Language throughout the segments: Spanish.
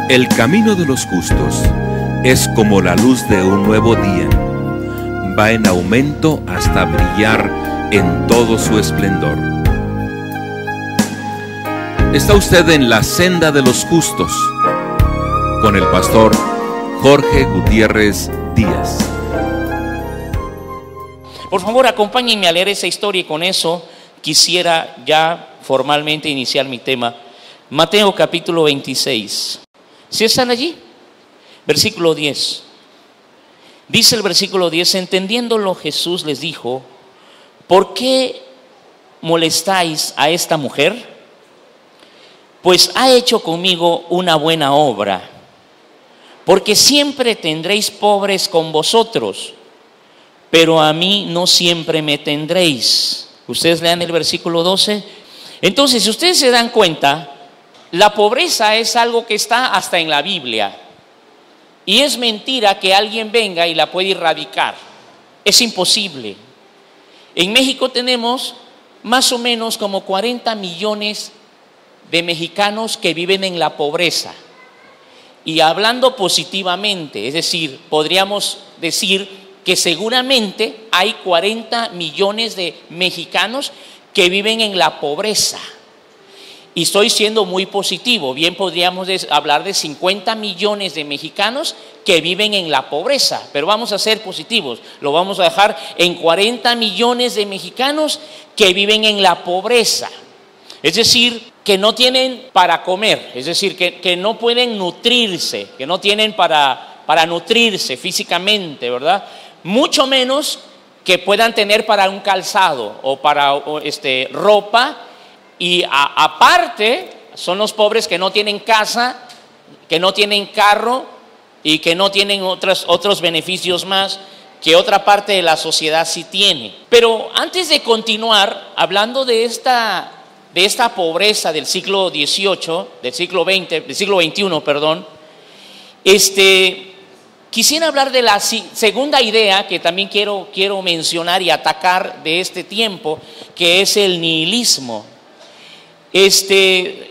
El camino de los justos es como la luz de un nuevo día. Va en aumento hasta brillar en todo su esplendor. Está usted en la senda de los justos, con el pastor Jorge Gutiérrez Díaz. Por favor, acompáñenme a leer esa historia y con eso quisiera ya formalmente iniciar mi tema. Mateo capítulo 26. ¿Sí están allí? Versículo 10. Dice el versículo 10: entendiéndolo Jesús les dijo: ¿por qué molestáis a esta mujer? Pues ha hecho conmigo una buena obra. Porque siempre tendréis pobres con vosotros, pero a mí no siempre me tendréis. Ustedes lean el versículo 12. Entonces, si ustedes se dan cuenta, la pobreza es algo que está hasta en la Biblia. Y es mentira que alguien venga y la pueda erradicar. Es imposible. En México tenemos más o menos como 40 millones de mexicanos que viven en la pobreza. Y hablando positivamente, es decir, podríamos decir que seguramente hay 40 millones de mexicanos que viven en la pobreza. Y estoy siendo muy positivo. Bien podríamos hablar de 50 millones de mexicanos que viven en la pobreza. Pero vamos a ser positivos. Lo vamos a dejar en 40 millones de mexicanos que viven en la pobreza. Es decir, que no tienen para comer. Es decir, que no pueden nutrirse. Que no tienen para nutrirse físicamente, ¿verdad? Mucho menos que puedan tener para un calzado o para ropa. Y aparte son los pobres que no tienen casa, que no tienen carro y que no tienen otros beneficios más que otra parte de la sociedad sí tiene. Pero antes de continuar hablando de esta pobreza del siglo XVIII, del siglo XXI, perdón, quisiera hablar de la segunda idea que también quiero mencionar y atacar de este tiempo, que es el nihilismo. Este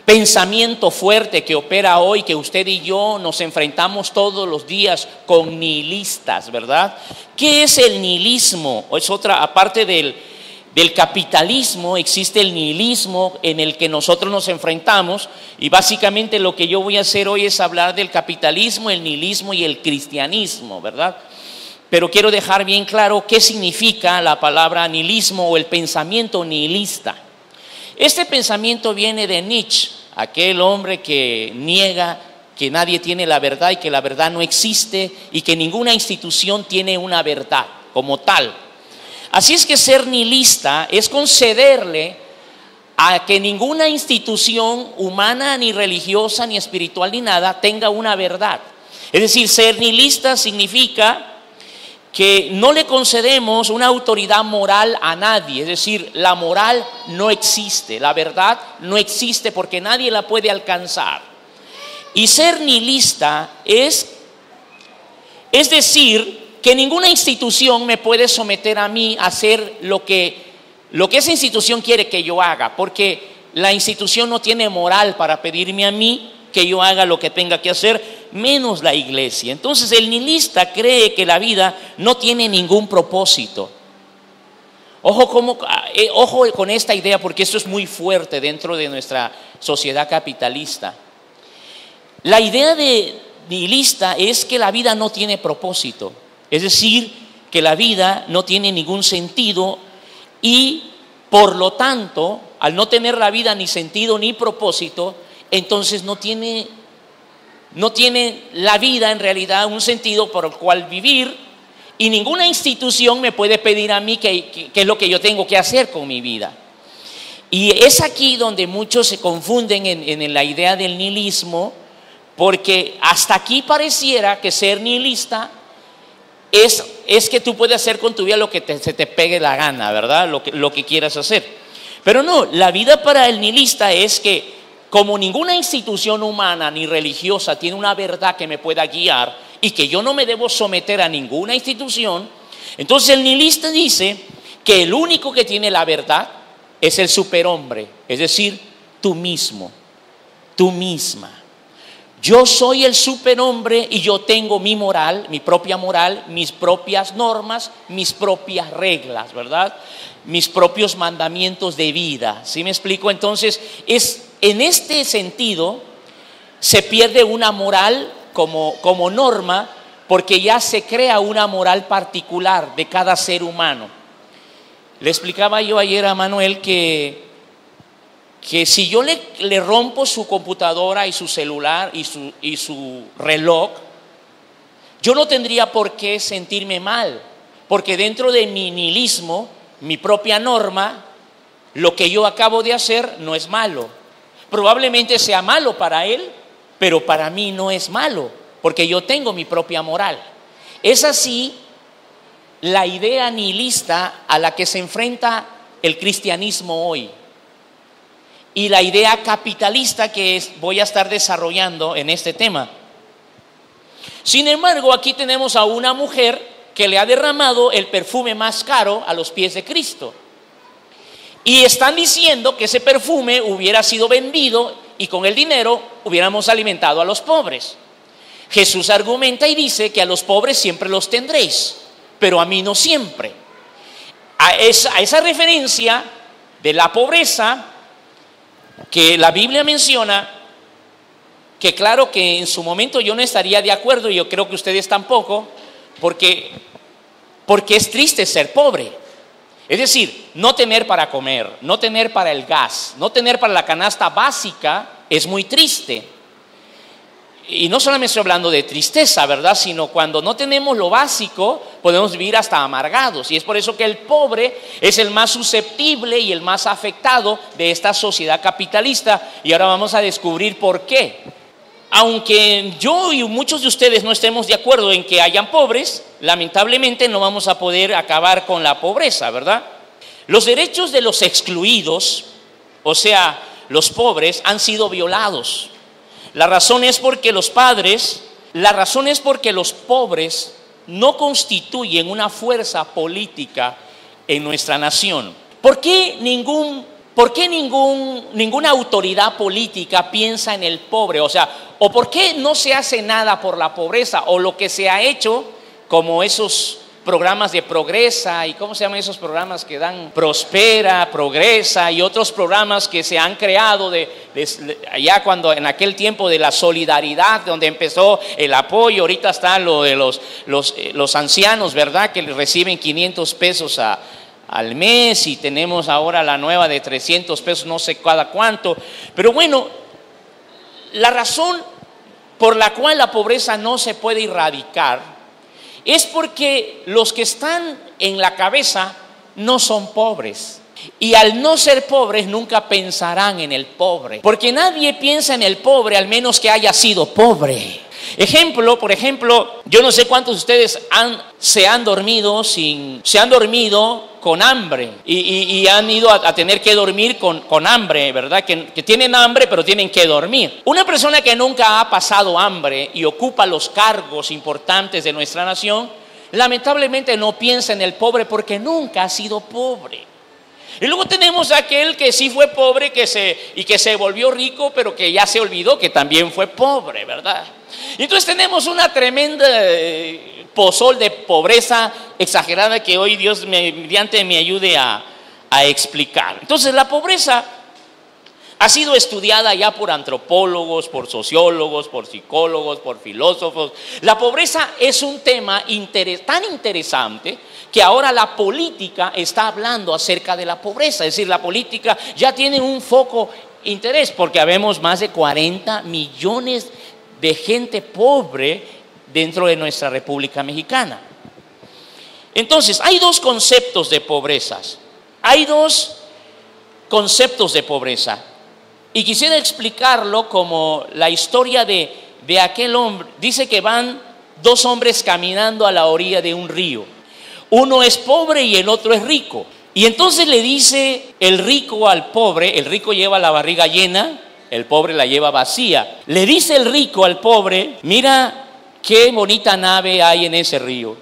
pensamiento fuerte que opera hoy, que usted y yo nos enfrentamos todos los días con nihilistas, ¿verdad? ¿Qué es el nihilismo? Es otra, aparte del capitalismo, existe el nihilismo en el que nosotros nos enfrentamos, y básicamente lo que yo voy a hacer hoy es hablar del capitalismo, el nihilismo y el cristianismo, ¿verdad? Pero quiero dejar bien claro qué significa la palabra nihilismo o el pensamiento nihilista. Este pensamiento viene de Nietzsche, aquel hombre que niega que nadie tiene la verdad y que la verdad no existe y que ninguna institución tiene una verdad como tal. Así es que ser nihilista es concederle a que ninguna institución humana, ni religiosa, ni espiritual, ni nada, tenga una verdad. Es decir, ser nihilista significa que no le concedemos una autoridad moral a nadie. Es decir, la moral no existe, la verdad no existe porque nadie la puede alcanzar. Y ser nihilista es decir que ninguna institución me puede someter a mí a hacer lo que esa institución quiere que yo haga, porque la institución no tiene moral para pedirme a mí que yo haga lo que tenga que hacer, menos la iglesia. Entonces el nihilista cree que la vida no tiene ningún propósito. Ojo con esta idea, porque esto es muy fuerte dentro de nuestra sociedad capitalista. La idea de nihilista es que la vida no tiene propósito. Es decir, que la vida no tiene ningún sentido y por lo tanto, al no tener la vida ni sentido ni propósito, entonces no tiene la vida en realidad un sentido por el cual vivir, y ninguna institución me puede pedir a mí qué es lo que yo tengo que hacer con mi vida. Y es aquí donde muchos se confunden en la idea del nihilismo, porque hasta aquí pareciera que ser nihilista es que tú puedes hacer con tu vida lo que se te pegue la gana, ¿verdad? Lo que quieras hacer. Pero no, la vida para el nihilista es que como ninguna institución humana ni religiosa tiene una verdad que me pueda guiar y que yo no me debo someter a ninguna institución, entonces el nihilista dice que el único que tiene la verdad es el superhombre, es decir, tú mismo. tú misma. Yo soy el superhombre y yo tengo mi moral, mi propia moral, mis propias normas, mis propias reglas, ¿verdad? Mis propios mandamientos de vida. ¿Sí me explico? Entonces, en este sentido, se pierde una moral como norma, porque ya se crea una moral particular de cada ser humano. Le explicaba yo ayer a Manuel que si yo le rompo su computadora y su celular y su reloj, yo no tendría por qué sentirme mal, porque dentro de mi nihilismo, mi propia norma, lo que yo acabo de hacer no es malo. Probablemente sea malo para él, pero para mí no es malo, porque yo tengo mi propia moral. Es así la idea nihilista a la que se enfrenta el cristianismo hoy, y la idea capitalista que voy a estar desarrollando en este tema. Sin embargo, aquí tenemos a una mujer que le ha derramado el perfume más caro a los pies de Cristo. Y están diciendo que ese perfume hubiera sido vendido y con el dinero hubiéramos alimentado a los pobres. Jesús argumenta y dice que a los pobres siempre los tendréis, pero a mí no siempre. A esa referencia de la pobreza que la Biblia menciona, que claro que en su momento yo no estaría de acuerdo, y yo creo que ustedes tampoco, porque es triste ser pobre. Es decir, no tener para comer, no tener para el gas, no tener para la canasta básica es muy triste. Y no solamente estoy hablando de tristeza, ¿verdad? Sino cuando no tenemos lo básico, podemos vivir hasta amargados. Y es por eso que el pobre es el más susceptible y el más afectado de esta sociedad capitalista. Y ahora vamos a descubrir por qué. Aunque yo y muchos de ustedes no estemos de acuerdo en que hayan pobres, lamentablemente no vamos a poder acabar con la pobreza, ¿verdad? Los derechos de los excluidos, o sea, los pobres, han sido violados. La razón es porque los pobres no constituyen una fuerza política en nuestra nación. ¿Por qué ninguna autoridad política piensa en el pobre? O sea, ¿o por qué no se hace nada por la pobreza? O lo que se ha hecho, como esos programas de Progresa, y ¿cómo se llaman esos programas que dan? Prospera, Progresa, y otros programas que se han creado allá cuando en aquel tiempo de la solidaridad, donde empezó el apoyo. Ahorita está lo de los ancianos, ¿verdad? Que reciben 500 pesos al mes, y tenemos ahora la nueva de 300 pesos, no sé cada cuánto. Pero bueno, la razón por la cual la pobreza no se puede erradicar es porque los que están en la cabeza no son pobres. Y al no ser pobres nunca pensarán en el pobre, porque nadie piensa en el pobre al menos que haya sido pobre. Por ejemplo, yo no sé cuántos de ustedes se han dormido con hambre y han ido a tener que dormir con hambre, ¿verdad? Que tienen hambre pero tienen que dormir. Una persona que nunca ha pasado hambre y ocupa los cargos importantes de nuestra nación, lamentablemente no piensa en el pobre porque nunca ha sido pobre. Y luego tenemos a aquel que sí fue pobre y que se volvió rico, pero que ya se olvidó que también fue pobre, ¿verdad? Y entonces tenemos una tremenda pozol de pobreza exagerada que hoy Dios mediante me ayude a explicar. Entonces la pobreza ha sido estudiada ya por antropólogos, por sociólogos, por psicólogos, por filósofos. La pobreza es un tema tan interesante que ahora la política está hablando acerca de la pobreza. Es decir, la política ya tiene un foco interés, porque habemos más de 40 millones de gente pobre dentro de nuestra República Mexicana. Entonces, hay dos conceptos de pobreza. Y quisiera explicarlo como la historia de aquel hombre. Dice que van dos hombres caminando a la orilla de un río. Uno es pobre y el otro es rico. Y entonces le dice el rico al pobre, el rico lleva la barriga llena, el pobre la lleva vacía. Le dice el rico al pobre: mira qué bonita nave hay en este río.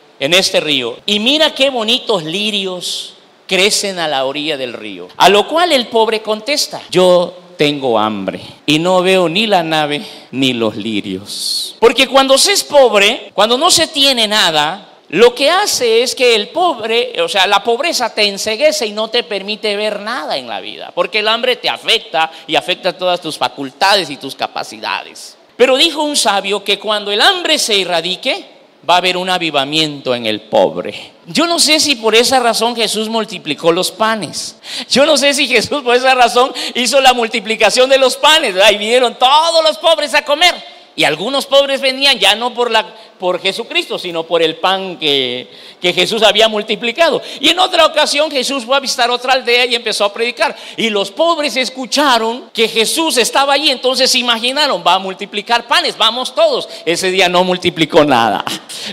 Y mira qué bonitos lirios crecen a la orilla del río. A lo cual el pobre contesta: yo tengo hambre y no veo ni la nave ni los lirios. Porque cuando se es pobre, cuando no se tiene nada, lo que hace es que el pobre, o sea, la pobreza te enceguece y no te permite ver nada en la vida. Porque el hambre te afecta y afecta todas tus facultades y tus capacidades. Pero dijo un sabio que cuando el hambre se erradique, va a haber un avivamiento en el pobre. Yo no sé si por esa razón Jesús multiplicó los panes. Yo no sé si Jesús por esa razón hizo la multiplicación de los panes. Ahí vinieron todos los pobres a comer. Y algunos pobres venían ya no por Jesucristo, sino por el pan que Jesús había multiplicado. Y en otra ocasión Jesús fue a visitar otra aldea y empezó a predicar. Y los pobres escucharon que Jesús estaba allí, entonces se imaginaron, va a multiplicar panes, vamos todos. Ese día no multiplicó nada,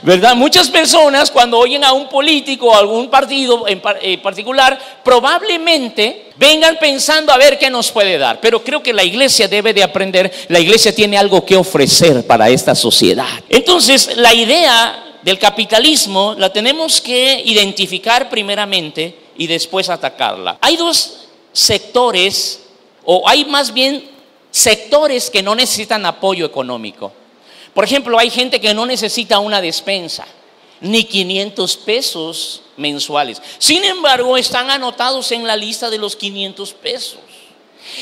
¿verdad? Muchas personas cuando oyen a un político o a algún partido en particular, probablemente vengan pensando a ver qué nos puede dar. Pero creo que la iglesia debe de aprender, la iglesia tiene algo que ofrecer para esta sociedad. Entonces, la idea del capitalismo la tenemos que identificar primeramente y después atacarla. Hay dos sectores, o hay más bien sectores que no necesitan apoyo económico. Por ejemplo, hay gente que no necesita una despensa, ni 500 pesos mensuales. Sin embargo, están anotados en la lista de los 500 pesos.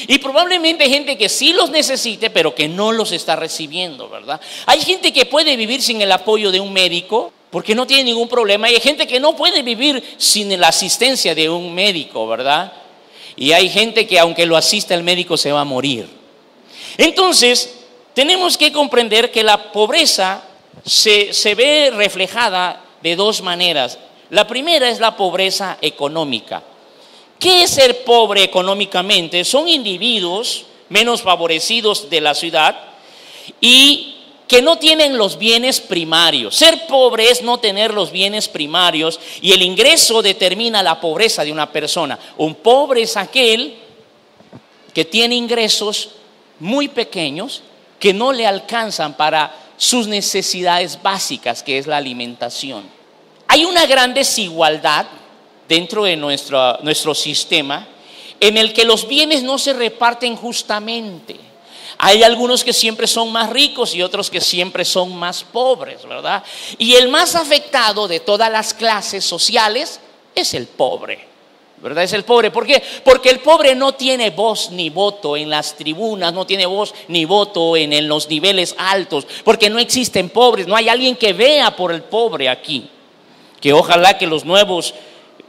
Y probablemente hay gente que sí los necesite, pero que no los está recibiendo, ¿verdad? Hay gente que puede vivir sin el apoyo de un médico porque no tiene ningún problema. Y hay gente que no puede vivir sin la asistencia de un médico, ¿verdad? Y hay gente que aunque lo asista el médico se va a morir. Entonces, tenemos que comprender que la pobreza se ve reflejada de dos maneras. La primera es la pobreza económica. ¿Qué es ser pobre económicamente? Son individuos menos favorecidos de la ciudad y que no tienen los bienes primarios. Ser pobre es no tener los bienes primarios y el ingreso determina la pobreza de una persona. Un pobre es aquel que tiene ingresos muy pequeños que no le alcanzan para sus necesidades básicas, que es la alimentación. Hay una gran desigualdad dentro de nuestro sistema en el que los bienes no se reparten justamente. Hay algunos que siempre son más ricos y otros que siempre son más pobres, ¿verdad? Y el más afectado de todas las clases sociales es el pobre, ¿verdad? Es el pobre. ¿Por qué? Porque el pobre no tiene voz ni voto en las tribunas, no tiene voz ni voto en los niveles altos, porque no existen pobres, no hay alguien que vea por el pobre aquí. Que ojalá que los nuevos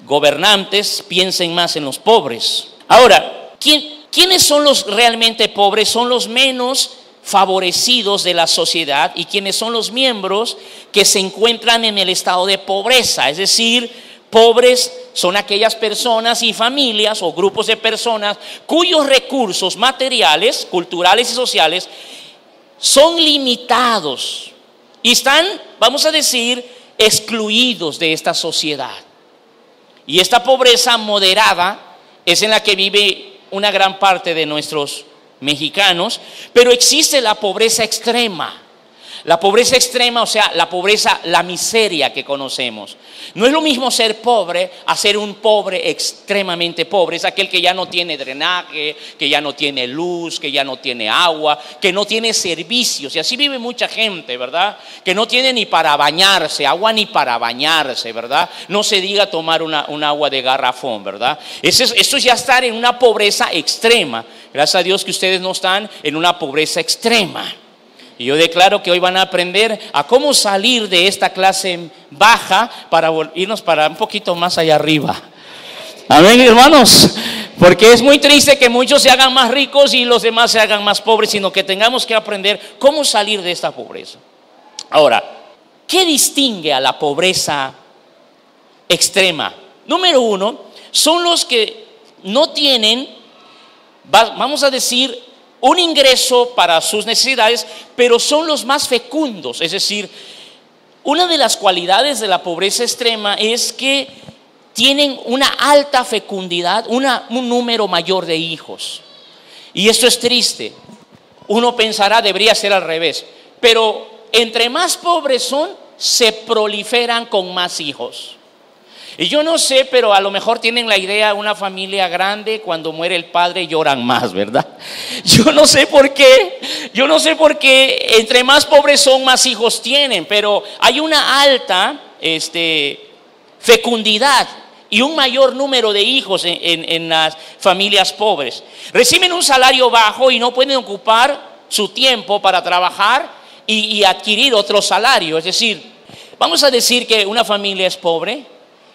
gobernantes piensen más en los pobres. Ahora, ¿quiénes son los realmente pobres? Son los menos favorecidos de la sociedad y quienes son los miembros que se encuentran en el estado de pobreza. Es decir, pobres son aquellas personas y familias o grupos de personas cuyos recursos materiales, culturales y sociales son limitados y están, vamos a decir, excluidos de esta sociedad. Y esta pobreza moderada es en la que vive una gran parte de nuestros mexicanos, pero existe la pobreza extrema. La pobreza extrema, o sea, la pobreza, la miseria que conocemos. No es lo mismo ser pobre a ser un pobre extremadamente pobre. Es aquel que ya no tiene drenaje, que ya no tiene luz, que ya no tiene agua, que no tiene servicios. Y así vive mucha gente, ¿verdad? Que no tiene ni para bañarse, agua ni para bañarse, ¿verdad? No se diga tomar un agua de garrafón, ¿verdad? Esto es ya estar en una pobreza extrema. Gracias a Dios que ustedes no están en una pobreza extrema. Y yo declaro que hoy van a aprender a cómo salir de esta clase baja para irnos para un poquito más allá arriba. Amén, hermanos. Porque es muy triste que muchos se hagan más ricos y los demás se hagan más pobres, sino que tengamos que aprender cómo salir de esta pobreza. Ahora, ¿qué distingue a la pobreza extrema? Número uno, son los que no tienen, vamos a decir, un ingreso para sus necesidades, pero son los más fecundos. Es decir, una de las cualidades de la pobreza extrema es que tienen una alta fecundidad, un número mayor de hijos. Y esto es triste. Uno pensará debería ser al revés, pero entre más pobres son, se proliferan con más hijos. Y yo no sé, pero a lo mejor tienen la idea, una familia grande, cuando muere el padre lloran más, ¿verdad? Yo no sé por qué, entre más pobres son, más hijos tienen, pero hay una alta fecundidad y un mayor número de hijos en las familias pobres. Reciben un salario bajo y no pueden ocupar su tiempo para trabajar y adquirir otro salario. Es decir, vamos a decir que una familia es pobre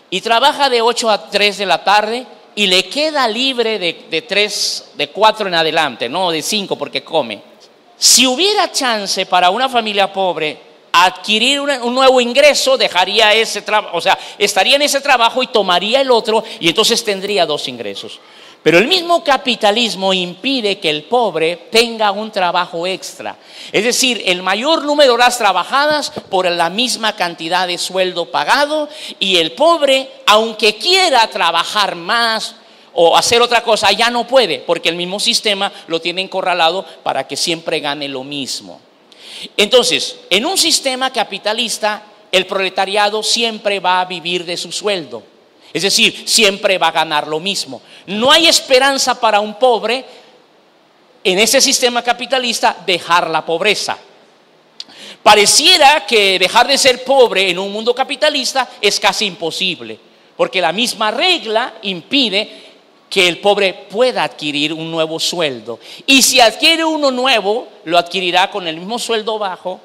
y trabaja de 8 a 3 de la tarde y le queda libre de 4 en adelante, no de 5 porque come. Si hubiera chance para una familia pobre adquirir un nuevo ingreso, dejaría ese trabajo, o sea, estaría en ese trabajo y tomaría el otro y entonces tendría 2 ingresos. Pero el mismo capitalismo impide que el pobre tenga un trabajo extra. Es decir, el mayor número de horas trabajadas por la misma cantidad de sueldo pagado, y el pobre, aunque quiera trabajar más o hacer otra cosa, ya no puede, porque el mismo sistema lo tiene encorralado para que siempre gane lo mismo. Entonces, en un sistema capitalista, el proletariado siempre va a vivir de su sueldo. Es decir, siempre va a ganar lo mismo. No hay esperanza para un pobre en ese sistema capitalista dejar la pobreza. Pareciera que dejar de ser pobre en un mundo capitalista es casi imposible, porque la misma regla impide que el pobre pueda adquirir un nuevo sueldo. Y si adquiere uno nuevo, lo adquirirá con el mismo sueldo bajo,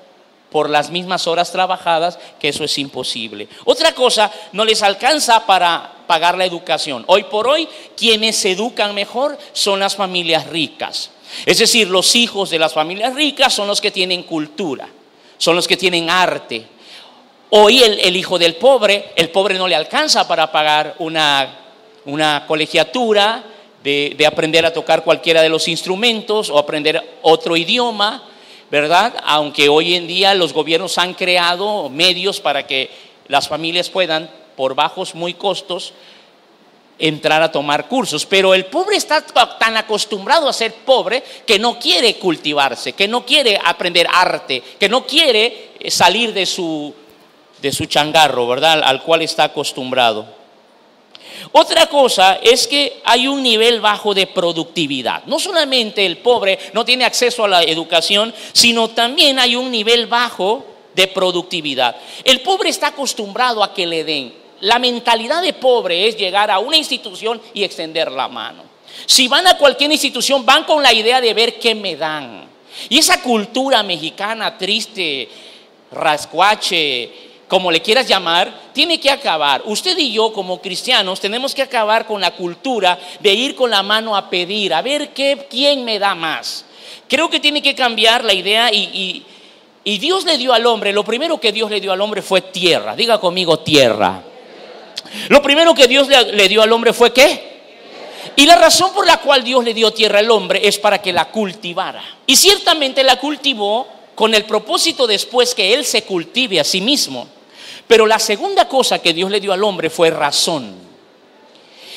por las mismas horas trabajadas, que eso es imposible. Otra cosa, no les alcanza para pagar la educación. Hoy por hoy, quienes se educan mejor son las familias ricas. Es decir, los hijos de las familias ricas son los que tienen cultura, son los que tienen arte. Hoy el hijo del pobre, el pobre no le alcanza para pagar una colegiatura, de aprender a tocar cualquiera de los instrumentos o aprender otro idioma, ¿verdad? Aunque hoy en día los gobiernos han creado medios para que las familias puedan, por bajos muy costos, entrar a tomar cursos. Pero el pobre está tan acostumbrado a ser pobre que no quiere cultivarse, que no quiere aprender arte, que no quiere salir de su changarro, ¿verdad? Al cual está acostumbrado. Otra cosa es que hay un nivel bajo de productividad. No solamente el pobre no tiene acceso a la educación, sino también hay un nivel bajo de productividad. El pobre está acostumbrado a que le den. La mentalidad de pobre es llegar a una institución y extender la mano. Si van a cualquier institución, van con la idea de ver qué me dan. Y esa cultura mexicana triste, rascuache, como le quieras llamar, tiene que acabar. Usted y yo como cristianos tenemos que acabar con la cultura de ir con la mano a pedir, a ver quién me da más. Creo que tiene que cambiar la idea y Dios le dio al hombre, lo primero que Dios le dio al hombre fue tierra. Diga conmigo, tierra. Lo primero que Dios le dio al hombre fue ¿qué? Y la razón por la cual Dios le dio tierra al hombre es para que la cultivara. Y ciertamente la cultivó con el propósito después que él se cultive a sí mismo. Pero la segunda cosa que Dios le dio al hombre fue razón.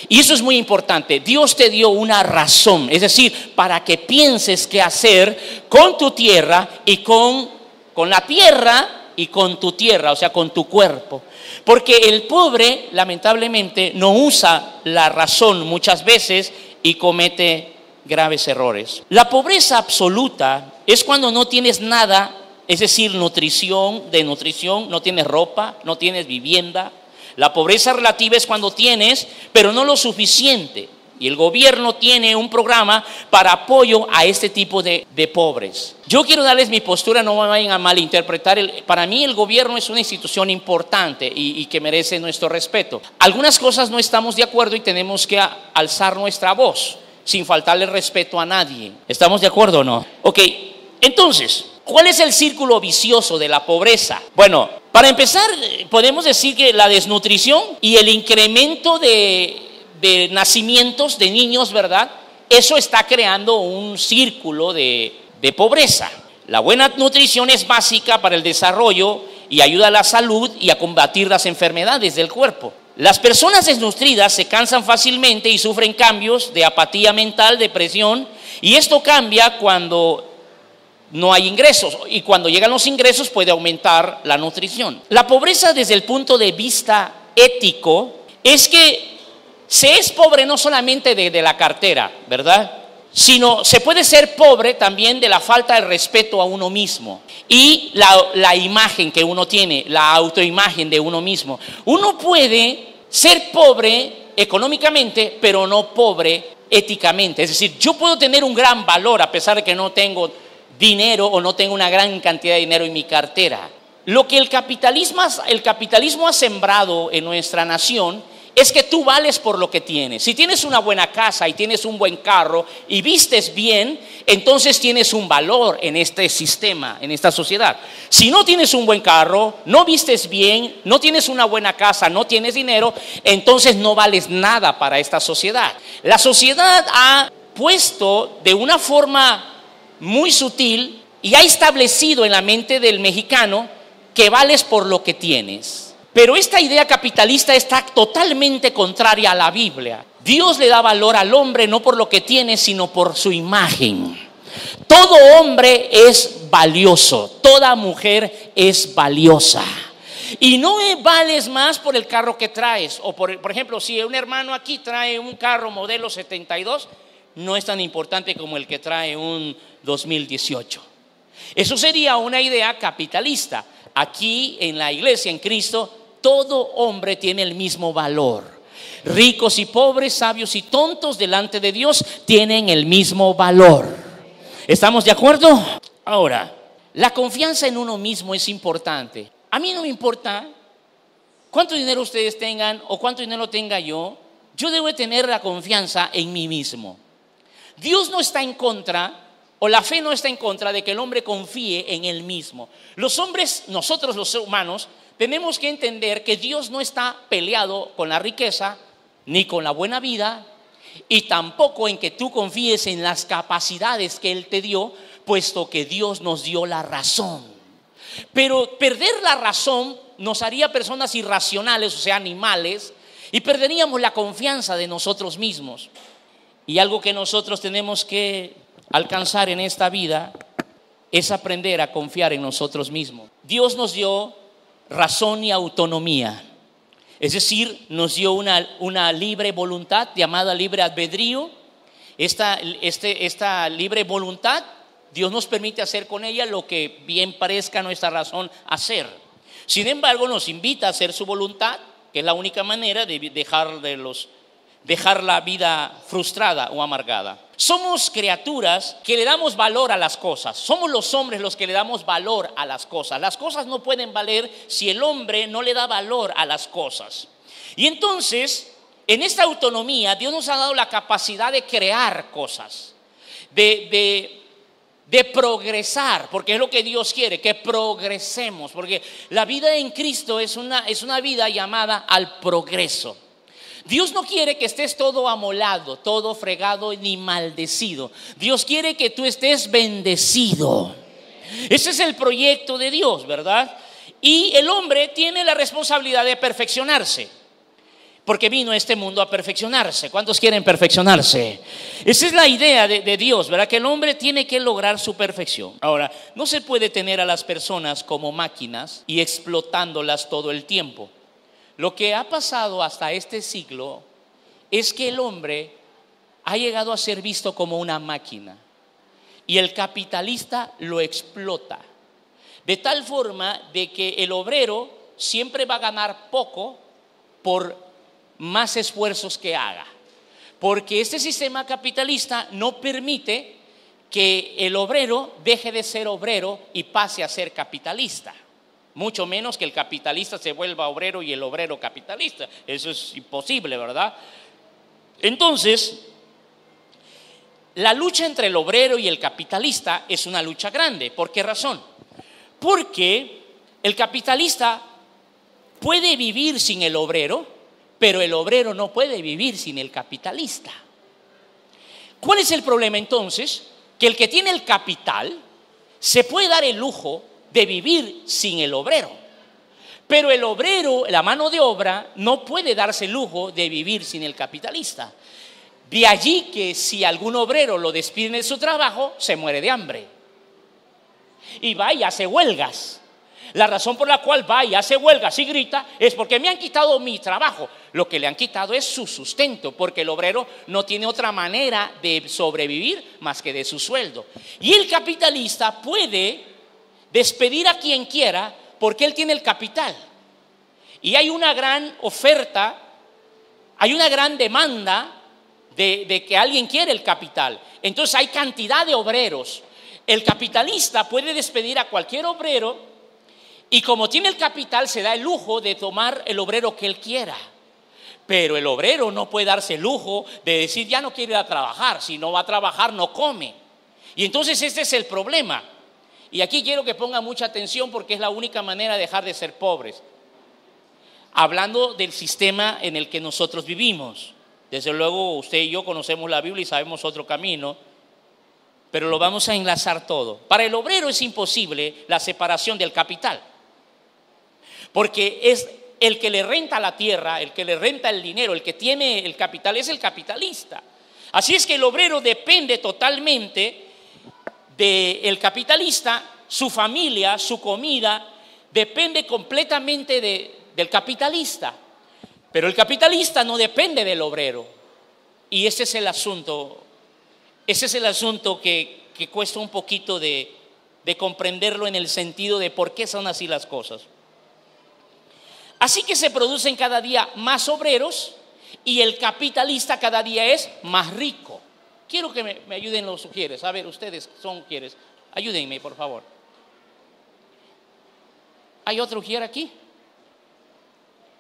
Y eso es muy importante. Dios te dio una razón, es decir, para que pienses qué hacer con tu tierra y con la tierra y con tu tierra, o sea, con tu cuerpo. Porque el pobre, lamentablemente, no usa la razón muchas veces y comete graves errores. La pobreza absoluta es cuando no tienes nada. Es decir, nutrición, no tienes ropa, no tienes vivienda. La pobreza relativa es cuando tienes, pero no lo suficiente. Y el gobierno tiene un programa para apoyo a este tipo de pobres. Yo quiero darles mi postura, no me vayan a malinterpretar. Para mí el gobierno es una institución importante y que merece nuestro respeto. Algunas cosas no estamos de acuerdo y tenemos que alzar nuestra voz sin faltarle respeto a nadie. ¿Estamos de acuerdo o no? Ok, entonces, ¿cuál es el círculo vicioso de la pobreza? Bueno, para empezar, podemos decir que la desnutrición y el incremento de nacimientos de niños, ¿verdad? Eso está creando un círculo de pobreza. La buena nutrición es básica para el desarrollo y ayuda a la salud y a combatir las enfermedades del cuerpo. Las personas desnutridas se cansan fácilmente y sufren cambios de apatía mental, depresión, y esto cambia cuando no hay ingresos, y cuando llegan los ingresos puede aumentar la nutrición. La pobreza desde el punto de vista ético es que se es pobre no solamente de la cartera, ¿verdad? Sino se puede ser pobre también de la falta de respeto a uno mismo y la imagen que uno tiene, la autoimagen de uno mismo. Uno puede ser pobre económicamente, pero no pobre éticamente. Es decir, yo puedo tener un gran valor a pesar de que no tengo dinero o no tengo una gran cantidad de dinero en mi cartera. Lo que el capitalismo ha sembrado en nuestra nación es que tú vales por lo que tienes. Si tienes una buena casa y tienes un buen carro y vistes bien, entonces tienes un valor en este sistema, en esta sociedad. Si no tienes un buen carro, no vistes bien, no tienes una buena casa, no tienes dinero, entonces no vales nada para esta sociedad. La sociedad ha puesto de una forma muy sutil y ha establecido en la mente del mexicano que vales por lo que tienes. Pero esta idea capitalista está totalmente contraria a la Biblia. Dios le da valor al hombre no por lo que tiene, sino por su imagen. Todo hombre es valioso, toda mujer es valiosa. Y no vales más por el carro que traes. O por ejemplo, si un hermano aquí trae un carro modelo 72, no es tan importante como el que trae un 2018. Eso sería una idea capitalista. Aquí en la iglesia, en Cristo, todo hombre tiene el mismo valor. Ricos y pobres, sabios y tontos delante de Dios tienen el mismo valor. ¿Estamos de acuerdo? Ahora, la confianza en uno mismo es importante. A mí no me importa cuánto dinero ustedes tengan o cuánto dinero tenga yo. Yo debo tener la confianza en mí mismo. Dios no está en contra, o la fe no está en contra de que el hombre confíe en él mismo. Los hombres, nosotros los humanos, tenemos que entender que Dios no está peleado con la riqueza, ni con la buena vida, y tampoco en que tú confíes en las capacidades que Él te dio, puesto que Dios nos dio la razón. Pero perder la razón nos haría personas irracionales, o sea, animales, y perderíamos la confianza de nosotros mismos. Y algo que nosotros tenemos que alcanzar en esta vida es aprender a confiar en nosotros mismos. Dios nos dio razón y autonomía, es decir, nos dio una libre voluntad llamada libre albedrío. Esta libre voluntad, Dios nos permite hacer con ella lo que bien parezca nuestra razón hacer. Sin embargo, nos invita a hacer su voluntad, que es la única manera de dejar la vida frustrada o amargada. Somos criaturas que le damos valor a las cosas. Somos los hombres los que le damos valor a las cosas. Las cosas no pueden valer si el hombre no le da valor a las cosas. Y entonces, en esta autonomía, Dios nos ha dado la capacidad de crear cosas, de progresar, porque es lo que Dios quiere, que progresemos, porque la vida en Cristo es una vida llamada al progreso. Dios no quiere que estés todo amolado, todo fregado ni maldecido. Dios quiere que tú estés bendecido. Ese es el proyecto de Dios, ¿verdad? Y el hombre tiene la responsabilidad de perfeccionarse, porque vino a este mundo a perfeccionarse. ¿Cuántos quieren perfeccionarse? Esa es la idea de Dios, ¿verdad? Que el hombre tiene que lograr su perfección. Ahora, no se puede tener a las personas como máquinas y explotándolas todo el tiempo. Lo que ha pasado hasta este siglo es que el hombre ha llegado a ser visto como una máquina y el capitalista lo explota, de tal forma de que el obrero siempre va a ganar poco por más esfuerzos que haga, porque este sistema capitalista no permite que el obrero deje de ser obrero y pase a ser capitalista. Mucho menos que el capitalista se vuelva obrero y el obrero capitalista. Eso es imposible, ¿verdad? Entonces, la lucha entre el obrero y el capitalista es una lucha grande. ¿Por qué razón? Porque el capitalista puede vivir sin el obrero, pero el obrero no puede vivir sin el capitalista. ¿Cuál es el problema entonces? Que el que tiene el capital se puede dar el lujo de vivir sin el obrero, pero el obrero, la mano de obra, no puede darse el lujo de vivir sin el capitalista. De allí que si algún obrero lo despiden de su trabajo, se muere de hambre y va y hace huelgas. La razón por la cual va y hace huelgas y grita es porque me han quitado mi trabajo. Lo que le han quitado es su sustento, porque el obrero no tiene otra manera de sobrevivir más que de su sueldo. Y el capitalista puede despedir a quien quiera porque él tiene el capital. Y hay una gran oferta, hay una gran demanda de que alguien quiere el capital. Entonces hay cantidad de obreros. El capitalista puede despedir a cualquier obrero y como tiene el capital se da el lujo de tomar el obrero que él quiera. Pero el obrero no puede darse el lujo de decir ya no quiere ir a trabajar. Si no va a trabajar no come. Y entonces este es el problema. Y aquí quiero que pongan mucha atención porque es la única manera de dejar de ser pobres. Hablando del sistema en el que nosotros vivimos. Desde luego usted y yo conocemos la Biblia y sabemos otro camino, pero lo vamos a enlazar todo. Para el obrero es imposible la separación del capital, porque es el que le renta la tierra, el que le renta el dinero, el que tiene el capital es el capitalista. Así es que el obrero depende totalmente del capitalista, su familia, su comida, depende completamente del capitalista. Pero el capitalista no depende del obrero. Y ese es el asunto. Ese es el asunto que cuesta un poquito de comprenderlo en el sentido de por qué son así las cosas. Así que se producen cada día más obreros y el capitalista cada día es más rico. Quiero que me ayuden los sugieres. A ver, ustedes son sugieres. Ayúdenme, por favor. ¿Hay otro ujier aquí?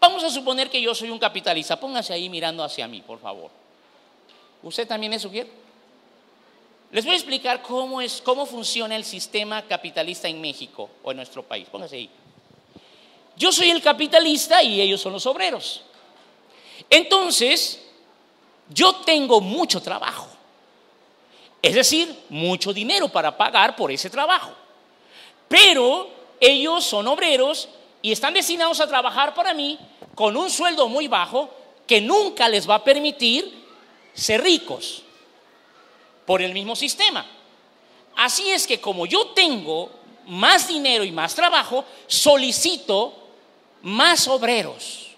Vamos a suponer que yo soy un capitalista. Póngase ahí mirando hacia mí, por favor. ¿Usted también es ujier? Les voy a explicar cómo funciona el sistema capitalista en México o en nuestro país. Póngase ahí. Yo soy el capitalista y ellos son los obreros. Entonces, yo tengo mucho trabajo. Es decir, mucho dinero para pagar por ese trabajo. Pero ellos son obreros y están destinados a trabajar para mí con un sueldo muy bajo que nunca les va a permitir ser ricos por el mismo sistema. Así es que como yo tengo más dinero y más trabajo, solicito más obreros.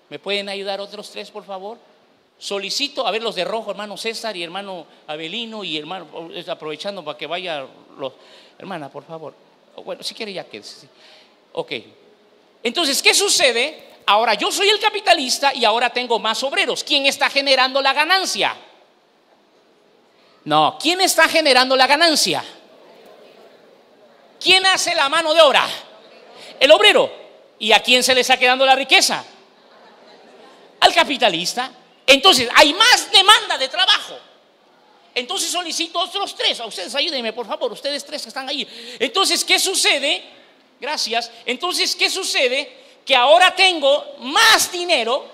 ¿Me pueden ayudar otros tres, por favor? Solicito, a ver los de rojo, hermano César y hermano Abelino y hermano, aprovechando para que vaya los, hermana, por favor. Bueno, si quiere ya que sí. Ok. Entonces, ¿qué sucede? Ahora yo soy el capitalista y ahora tengo más obreros. ¿Quién está generando la ganancia? No, ¿quién está generando la ganancia? ¿Quién hace la mano de obra? El obrero. ¿Y a quién se le está quedando la riqueza? Al capitalista. Entonces, hay más demanda de trabajo. Entonces solicito otros tres. A ustedes ayúdenme, por favor, ustedes tres que están ahí. Entonces, ¿qué sucede? Gracias. Entonces, ¿qué sucede? Que ahora tengo más dinero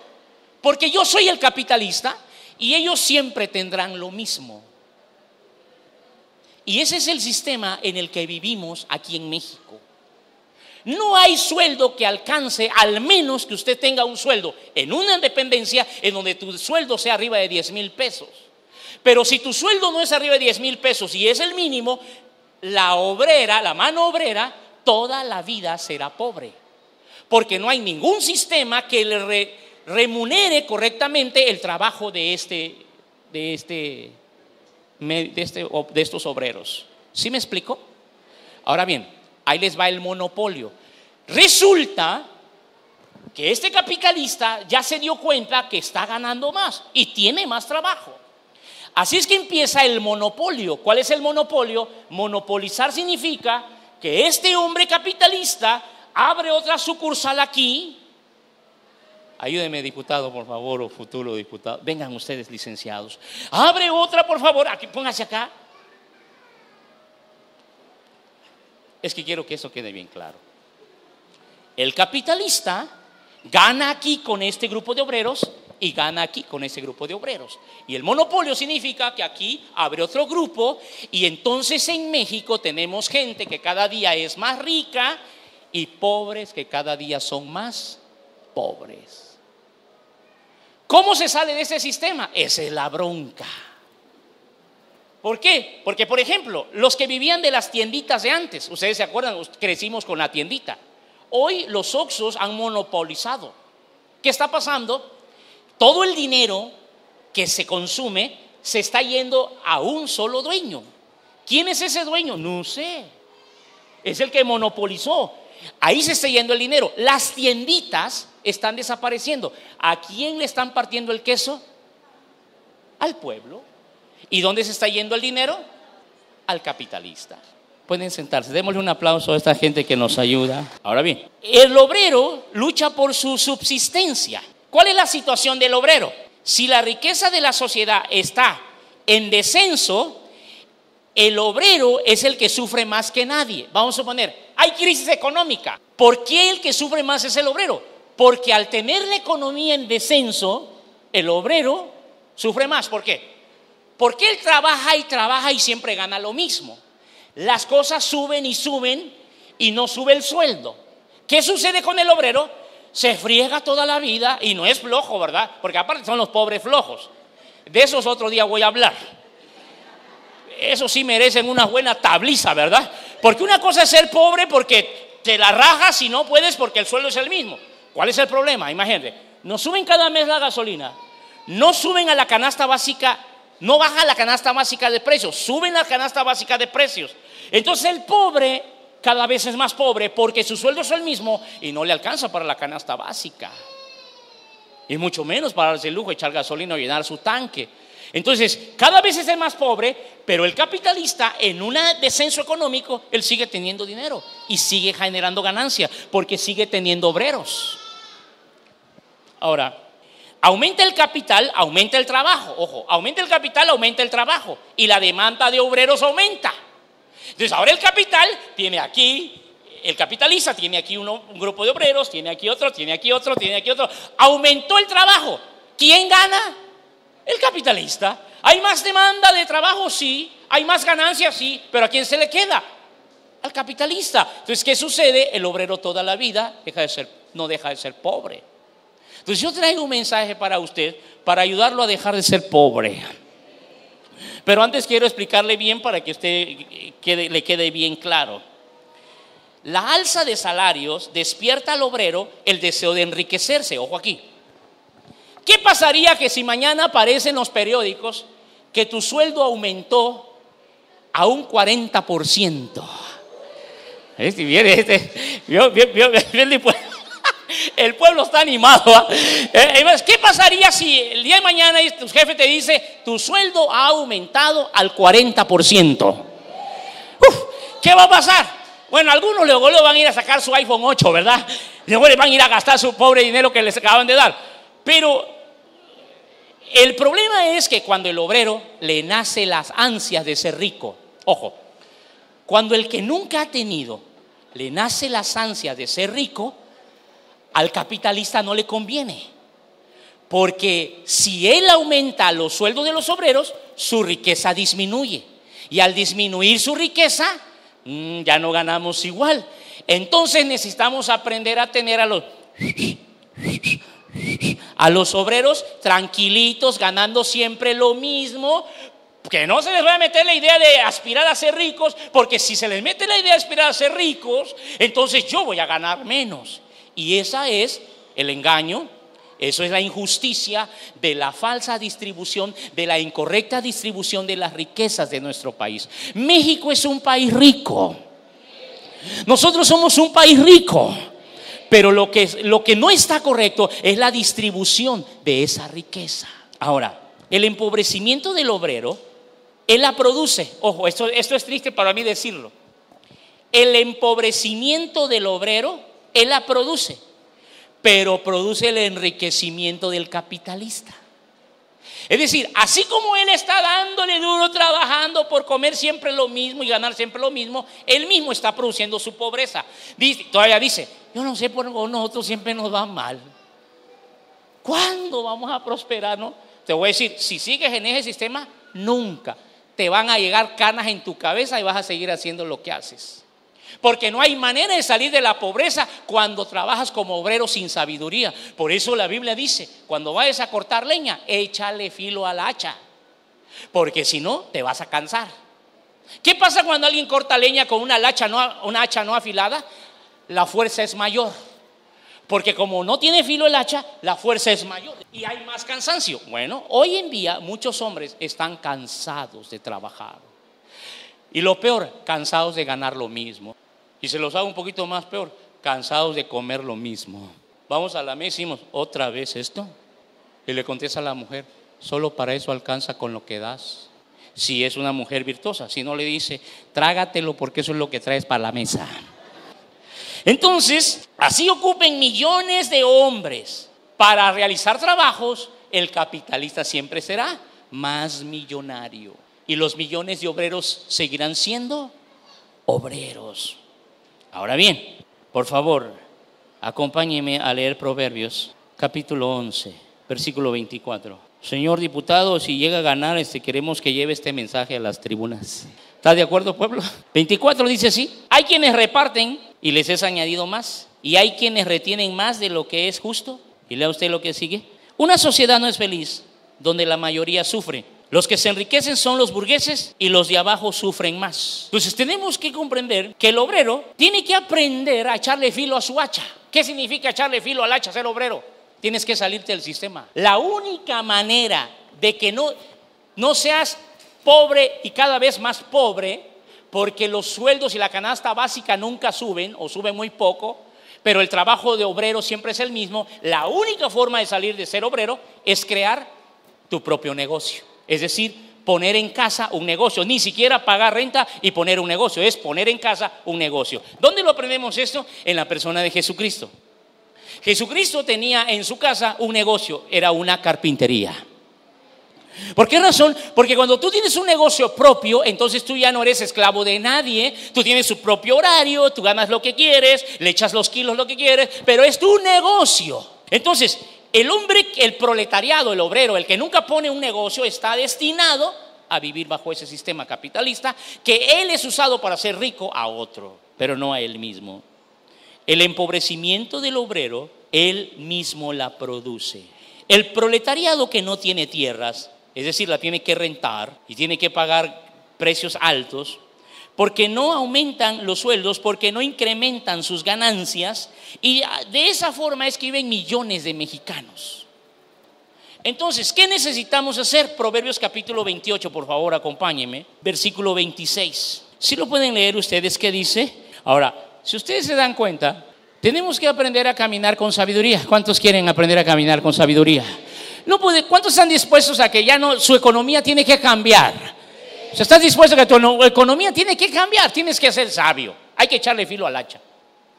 porque yo soy el capitalista y ellos siempre tendrán lo mismo. Y ese es el sistema en el que vivimos aquí en México. No hay sueldo que alcance, al menos que usted tenga un sueldo en una dependencia en donde tu sueldo sea arriba de 10,000 pesos. Pero si tu sueldo no es arriba de 10,000 pesos y es el mínimo, la obrera, la mano obrera, toda la vida será pobre. Porque no hay ningún sistema que le remunere correctamente el trabajo de estos obreros. ¿Sí me explico? Ahora bien, ahí les va el monopolio. Resulta que este capitalista ya se dio cuenta que está ganando más y tiene más trabajo. Así es que empieza el monopolio. ¿Cuál es el monopolio? Monopolizar significa que este hombre capitalista abre otra sucursal aquí. Ayúdeme, diputado, por favor, o futuro diputado. Vengan ustedes, licenciados. Abre otra, por favor. Aquí, póngase acá. Es que quiero que eso quede bien claro. El capitalista gana aquí con este grupo de obreros y gana aquí con ese grupo de obreros. Y el monopolio significa que aquí abre otro grupo y entonces en México tenemos gente que cada día es más rica y pobres que cada día son más pobres. ¿Cómo se sale de ese sistema? Esa es la bronca. ¿Por qué? Porque, por ejemplo, los que vivían de las tienditas de antes, ustedes se acuerdan, crecimos con la tiendita. Hoy los Oxxos han monopolizado. ¿Qué está pasando? Todo el dinero que se consume se está yendo a un solo dueño. ¿Quién es ese dueño? No sé. Es el que monopolizó. Ahí se está yendo el dinero. Las tienditas están desapareciendo. ¿A quién le están partiendo el queso? Al pueblo. ¿Y dónde se está yendo el dinero? Al capitalista. Pueden sentarse. Démosle un aplauso a esta gente que nos ayuda. Ahora bien, el obrero lucha por su subsistencia. ¿Cuál es la situación del obrero? Si la riqueza de la sociedad está en descenso, el obrero es el que sufre más que nadie. Vamos a suponer, hay crisis económica. ¿Por qué el que sufre más es el obrero? Porque al tener la economía en descenso, el obrero sufre más. ¿Por qué? Porque él trabaja y siempre gana lo mismo. Las cosas suben y no sube el sueldo. ¿Qué sucede con el obrero? Se friega toda la vida y no es flojo, ¿verdad? Porque aparte son los pobres flojos. De esos otro día voy a hablar. Eso sí merecen una buena tabliza, ¿verdad? Porque una cosa es ser pobre porque te la rajas y no puedes porque el sueldo es el mismo. ¿Cuál es el problema? Imagínate, nos suben cada mes la gasolina, no suben a la canasta básica, no baja la canasta básica de precios, suben la canasta básica de precios. Entonces el pobre cada vez es más pobre porque su sueldo es el mismo y no le alcanza para la canasta básica. Y mucho menos para darse el lujo de echar gasolina o llenar su tanque. Entonces, cada vez es el más pobre, pero el capitalista en un descenso económico, él sigue teniendo dinero y sigue generando ganancia porque sigue teniendo obreros. Ahora, aumenta el capital, aumenta el trabajo. Ojo, aumenta el capital, aumenta el trabajo y la demanda de obreros aumenta. Entonces, ahora el capital tiene aquí, el capitalista tiene aquí un grupo de obreros, tiene aquí otro, tiene aquí otro, tiene aquí otro. Aumentó el trabajo. ¿Quién gana? El capitalista. ¿Hay más demanda de trabajo? Sí. ¿Hay más ganancias? Sí. ¿Pero a quién se le queda? Al capitalista. Entonces, ¿qué sucede? El obrero toda la vida no deja de ser pobre. Entonces, yo traigo un mensaje para usted para ayudarlo a dejar de ser pobre. Pero antes quiero explicarle bien para que usted le quede bien claro. La alza de salarios despierta al obrero el deseo de enriquecerse. Ojo aquí. ¿Qué pasaría que si mañana aparece en los periódicos que tu sueldo aumentó a un 40%? El pueblo está animado. ¿Qué pasaría si el día de mañana tu jefe te dice tu sueldo ha aumentado al 40%? ¿Qué va a pasar? Bueno, algunos luego van a ir a sacar su iPhone 8, ¿verdad? Luego le van a ir a gastar su pobre dinero que les acaban de dar. Pero el problema es que cuando el obrero le nace las ansias de ser rico, ojo, cuando el que nunca ha tenido le nace las ansias de ser rico, al capitalista no le conviene. Porque si él aumenta los sueldos de los obreros, su riqueza disminuye. Y al disminuir su riqueza, ya no ganamos igual. Entonces necesitamos aprender a tener a los obreros tranquilitos, ganando siempre lo mismo. Que no se les vaya a meter la idea de aspirar a ser ricos, porque si se les mete la idea de aspirar a ser ricos, entonces yo voy a ganar menos. Y esa es el engaño, eso es la injusticia de la falsa distribución, de la incorrecta distribución de las riquezas de nuestro país. México es un país rico. Nosotros somos un país rico. Pero lo que no está correcto es la distribución de esa riqueza. Ahora, el empobrecimiento del obrero, él la produce. Ojo, esto es triste para mí decirlo. El empobrecimiento del obrero, él la produce, pero produce el enriquecimiento del capitalista. Es decir, así como él está dándole duro, trabajando por comer siempre lo mismo y ganar siempre lo mismo, él mismo está produciendo su pobreza. Todavía dice, yo no sé por qué nosotros siempre nos va mal. ¿Cuándo vamos a prosperar? ¿No? Te voy a decir, si sigues en ese sistema, nunca te van a llegar canas en tu cabeza y vas a seguir haciendo lo que haces. Porque no hay manera de salir de la pobreza cuando trabajas como obrero sin sabiduría. Por eso la Biblia dice, cuando vayas a cortar leña, échale filo al hacha, porque si no, te vas a cansar. ¿Qué pasa cuando alguien corta leña con una hacha no afilada? la fuerza es mayor. Porque como no tiene filo el hacha, la fuerza es mayor y hay más cansancio. Bueno, hoy en día muchos hombres están cansados de trabajar. Y lo peor, cansados de ganar lo mismo. Y se los hago un poquito más peor, cansados de comer lo mismo. Vamos a la mesa y decimos, ¿otra vez esto? Y le contesta a la mujer, solo para eso alcanza con lo que das. Si es una mujer virtuosa, si no le dice, trágatelo porque eso es lo que traes para la mesa. Entonces, así ocupen millones de hombres para realizar trabajos, el capitalista siempre será más millonario. Y los millones de obreros seguirán siendo obreros. Ahora bien, por favor, acompáñeme a leer Proverbios, capítulo 11, versículo 24. Señor diputado, si llega a ganar, queremos que lleve este mensaje a las tribunas. ¿Está de acuerdo, pueblo? 24 dice así: hay quienes reparten y les es añadido más, y hay quienes retienen más de lo que es justo. Y lea usted lo que sigue. Una sociedad no es feliz donde la mayoría sufre. Los que se enriquecen son los burgueses y los de abajo sufren más. Entonces tenemos que comprender que el obrero tiene que aprender a echarle filo a su hacha. ¿Qué significa echarle filo al hacha, ser obrero? Tienes que salirte del sistema. La única manera de que no seas pobre y cada vez más pobre, porque los sueldos y la canasta básica nunca suben o suben muy poco, pero el trabajo de obrero siempre es el mismo. La única forma de salir de ser obrero es crear tu propio negocio. Es decir, poner en casa un negocio. Ni siquiera pagar renta y poner un negocio, es poner en casa un negocio. ¿Dónde lo aprendemos esto? En la persona de Jesucristo. Jesucristo tenía en su casa un negocio, era una carpintería. ¿Por qué razón? Porque cuando tú tienes un negocio propio, entonces tú ya no eres esclavo de nadie. Tú tienes tu propio horario, tú ganas lo que quieres, le echas los kilos lo que quieres, pero es tu negocio. Entonces, el hombre, el proletariado, el obrero, el que nunca pone un negocio, está destinado a vivir bajo ese sistema capitalista, que él es usado para hacer rico a otro, pero no a él mismo. El empobrecimiento del obrero, él mismo la produce. El proletariado que no tiene tierras, es decir, la tiene que rentar y tiene que pagar precios altos, porque no aumentan los sueldos, porque no incrementan sus ganancias, y de esa forma es que viven millones de mexicanos. Entonces, ¿qué necesitamos hacer? Proverbios capítulo 28, por favor, acompáñenme, versículo 26. ¿Sí lo pueden leer ustedes? ¿Qué dice? Ahora, si ustedes se dan cuenta, tenemos que aprender a caminar con sabiduría. ¿Cuántos quieren aprender a caminar con sabiduría? ¿Cuántos están dispuestos a que ya no, su economía tiene que cambiar? Si estás dispuesto a que tu economía tiene que cambiar, tienes que ser sabio. Hay que echarle filo al hacha.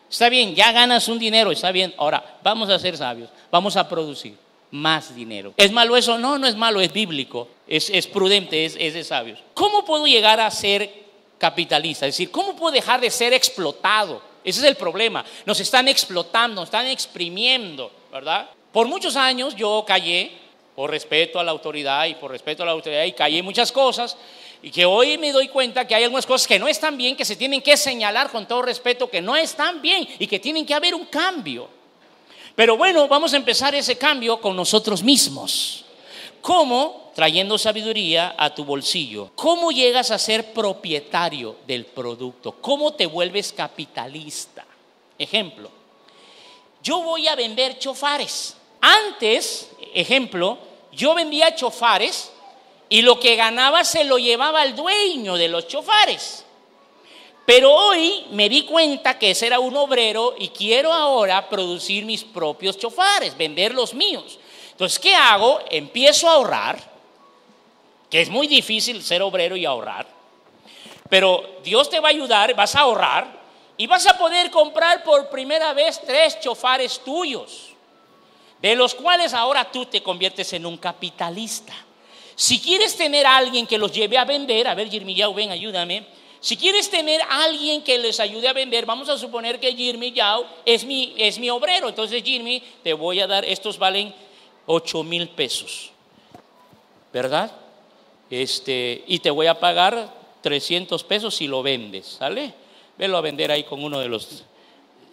Está bien, ya ganas un dinero, está bien. Ahora, vamos a ser sabios, vamos a producir más dinero. ¿Es malo eso? No, no es malo, es bíblico, es prudente, es de sabios. ¿Cómo puedo llegar a ser capitalista? Es decir, ¿cómo puedo dejar de ser explotado? Ese es el problema. Nos están explotando, nos están exprimiendo, ¿verdad? Por muchos años yo callé por respeto a la autoridad y callé muchas cosas, y que hoy me doy cuenta que hay algunas cosas que no están bien, que se tienen que señalar con todo respeto, que no están bien y que tienen que haber un cambio. Pero bueno, vamos a empezar ese cambio con nosotros mismos. ¿Cómo? Trayendo sabiduría a tu bolsillo. ¿Cómo llegas a ser propietario del producto? ¿Cómo te vuelves capitalista? Ejemplo, yo voy a vender chofares. Antes, ejemplo, yo vendía chofares y lo que ganaba se lo llevaba al dueño de los chofares. Pero hoy me di cuenta que ese era un obrero y quiero ahora producir mis propios chofares, vender los míos. Entonces, ¿qué hago? Empiezo a ahorrar, que es muy difícil ser obrero y ahorrar, pero Dios te va a ayudar, vas a ahorrar y vas a poder comprar por primera vez 3 chofares tuyos, de los cuales ahora tú te conviertes en un capitalista. Si quieres tener a alguien que los lleve a vender, a ver, Jirmi Yao, ven, ayúdame. Si quieres tener a alguien que les ayude a vender, vamos a suponer que Jirmi Yao es mi obrero. Entonces, Jirmi, te voy a dar, estos valen 8,000 pesos, ¿verdad? Y te voy a pagar 300 pesos si lo vendes, ¿sale? Velo a vender ahí con uno de los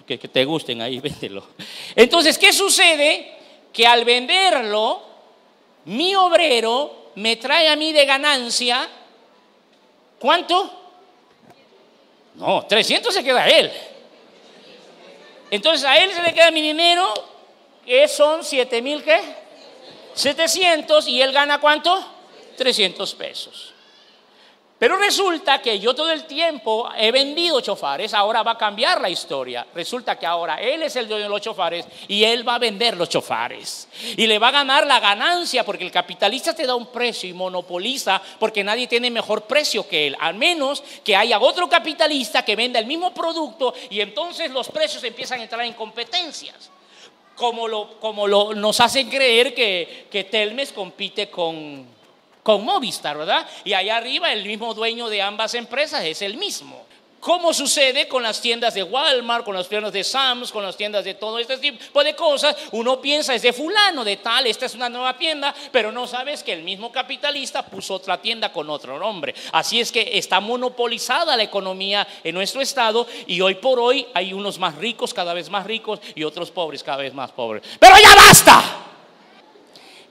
que te gusten, ahí véndelo. Entonces, ¿qué sucede? Que al venderlo, mi obrero me trae a mí de ganancia, ¿cuánto? No, 300 se queda él. Entonces a él se le queda mi dinero, que son 7,000, ¿qué? 700, y él gana ¿cuánto? 300 pesos. Pero resulta que yo todo el tiempo he vendido chofares. Ahora va a cambiar la historia. Resulta que ahora él es el dueño de los chofares y él va a vender los chofares. Y le va a ganar la ganancia, porque el capitalista te da un precio y monopoliza, porque nadie tiene mejor precio que él. Al menos que haya otro capitalista que venda el mismo producto, y entonces los precios empiezan a entrar en competencias. Como nos hacen creer que Telmex compite con Movistar, ¿verdad? Y allá arriba el mismo dueño de ambas empresas es el mismo. ¿Cómo sucede con las tiendas de Walmart, con las tiendas de Sam's, con las tiendas de todo este tipo de cosas? Uno piensa, es de fulano, de tal, esta es una nueva tienda, pero no sabes que el mismo capitalista puso otra tienda con otro nombre. Así es que está monopolizada la economía en nuestro estado, y hoy por hoy hay unos más ricos, cada vez más ricos, y otros pobres, cada vez más pobres. ¡Pero ya basta!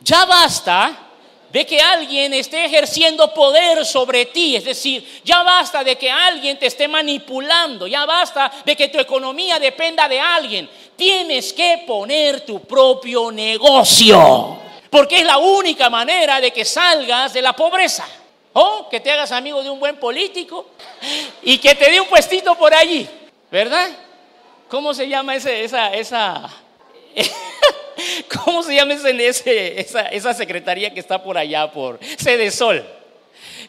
Ya basta de que alguien esté ejerciendo poder sobre ti. Es decir, ya basta de que alguien te esté manipulando. Ya basta de que tu economía dependa de alguien. Tienes que poner tu propio negocio, porque es la única manera de que salgas de la pobreza. O que te hagas amigo de un buen político y que te dé un puestito por allí, ¿verdad? ¿Cómo se llama ¿Cómo se llama esa secretaría que está por allá por Sedesol?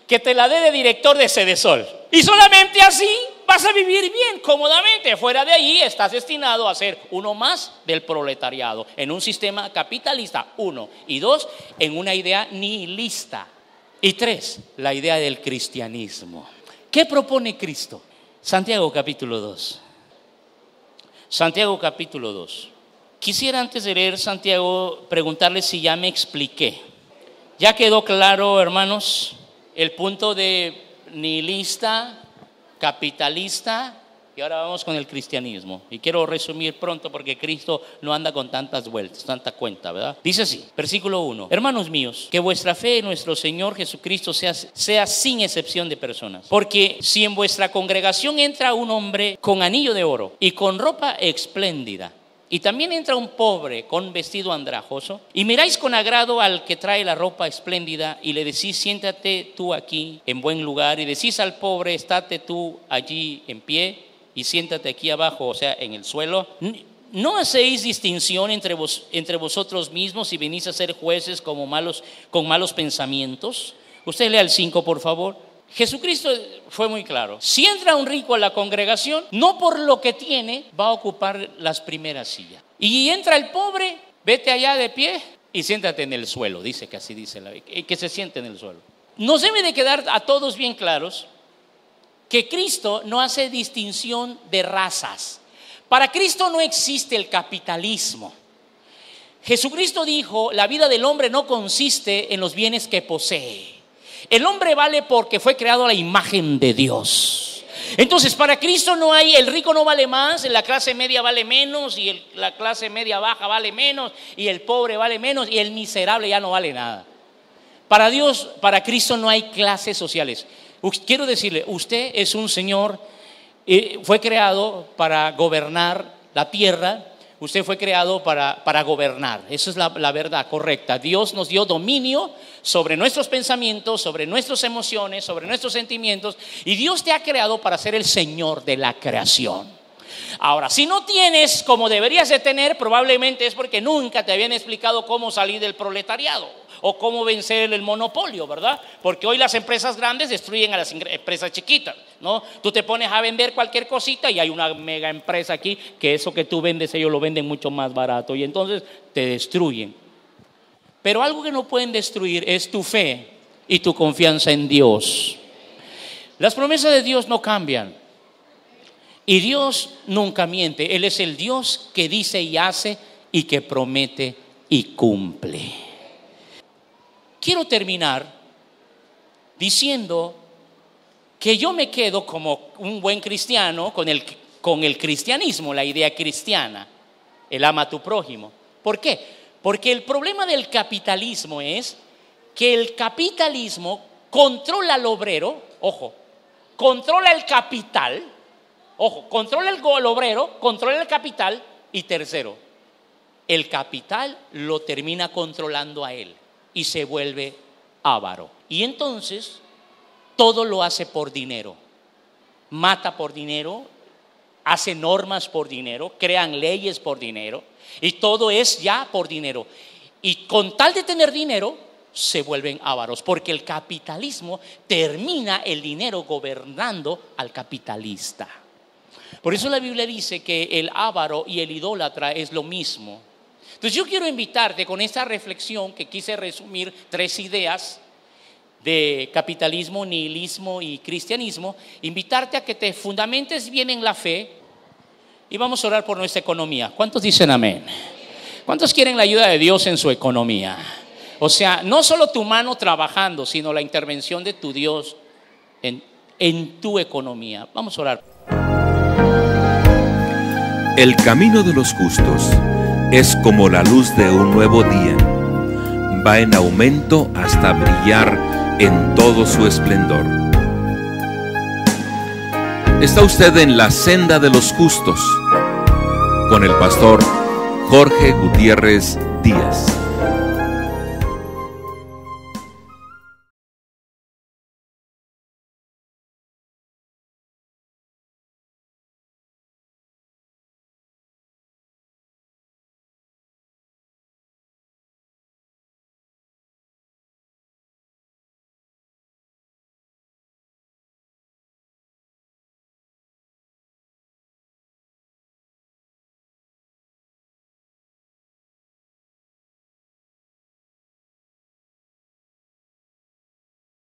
Que te la dé de director de Sedesol. Y solamente así vas a vivir bien, cómodamente. Fuera de allí estás destinado a ser uno más del proletariado, en un sistema capitalista, 1. Y 2, en una idea nihilista. Y 3, la idea del cristianismo. ¿Qué propone Cristo? Santiago capítulo 2. Santiago capítulo 2. Quisiera, antes de leer Santiago, preguntarles si ya me expliqué. ¿Ya quedó claro, hermanos, el punto de nihilista, capitalista? Y ahora vamos con el cristianismo. Y quiero resumir pronto, porque Cristo no anda con tantas vueltas, tanta cuenta, ¿verdad? Dice así, versículo 1. Hermanos míos, que vuestra fe en nuestro Señor Jesucristo sea sin excepción de personas. Porque si en vuestra congregación entra un hombre con anillo de oro y con ropa espléndida, y también entra un pobre con vestido andrajoso, y miráis con agrado al que trae la ropa espléndida, y le decís, siéntate tú aquí en buen lugar, y decís al pobre, estate tú allí en pie, y siéntate aquí abajo, o sea, en el suelo. ¿No hacéis distinción entre vosotros mismos y venís a ser jueces con malos pensamientos? Usted lea el 5, por favor. Jesucristo fue muy claro. Si entra un rico a la congregación, no por lo que tiene va a ocupar las primeras sillas. Y entra el pobre, vete allá de pie y siéntate en el suelo. Dice que así dice la Biblia, que se siente en el suelo. Nos debe de quedar a todos bien claros que Cristo no hace distinción de razas. Para Cristo no existe el capitalismo. Jesucristo dijo, la vida del hombre no consiste en los bienes que posee. El hombre vale porque fue creado a la imagen de Dios. Entonces, para Cristo no hay, el rico no vale más, la clase media vale menos, y la clase media baja vale menos, y el pobre vale menos, y el miserable ya no vale nada. Para Dios, para Cristo no hay clases sociales. Quiero decirle, usted es un señor, fue creado para gobernar la tierra. Usted fue creado para gobernar. Esa es la verdad correcta. Dios nos dio dominio sobre nuestros pensamientos, sobre nuestras emociones, sobre nuestros sentimientos. Y Dios te ha creado para ser el Señor de la creación. Ahora, si no tienes como deberías de tener, probablemente es porque nunca te habían explicado cómo salir del proletariado o cómo vencer el monopolio, ¿verdad? Porque hoy las empresas grandes destruyen a las empresas chiquitas, ¿no? Tú te pones a vender cualquier cosita y hay una mega empresa aquí que eso que tú vendes ellos lo venden mucho más barato y entonces te destruyen. Pero algo que no pueden destruir es tu fe y tu confianza en Dios. Las promesas de Dios no cambian y Dios nunca miente. Él es el Dios que dice y hace y que promete y cumple. Quiero terminar diciendo que yo me quedo como un buen cristiano con el cristianismo, la idea cristiana, el ama a tu prójimo. ¿Por qué? Porque el problema del capitalismo es que el capitalismo controla al obrero, ojo, controla el capital, Ojo, controla el obrero, controla el capital y tercero, el capital lo termina controlando a él y se vuelve avaro. Y entonces todo lo hace por dinero. Mata por dinero, hace normas por dinero, crean leyes por dinero y todo es ya por dinero. Y con tal de tener dinero se vuelven ávaros, porque el capitalismo termina el dinero gobernando al capitalista. Por eso la Biblia dice que el avaro y el idólatra es lo mismo. Entonces yo quiero invitarte con esta reflexión que quise resumir 3 ideas de capitalismo, nihilismo y cristianismo, invitarte a que te fundamentes bien en la fe y vamos a orar por nuestra economía. ¿Cuántos dicen amén? ¿Cuántos quieren la ayuda de Dios en su economía? O sea, no solo tu mano trabajando, sino la intervención de tu Dios en tu economía. Vamos a orar. El camino de los justos es como la luz de un nuevo día. Va en aumento hasta brillar en todo su esplendor. Está usted en la senda de los justos con el pastor Jorge Gutiérrez Díaz.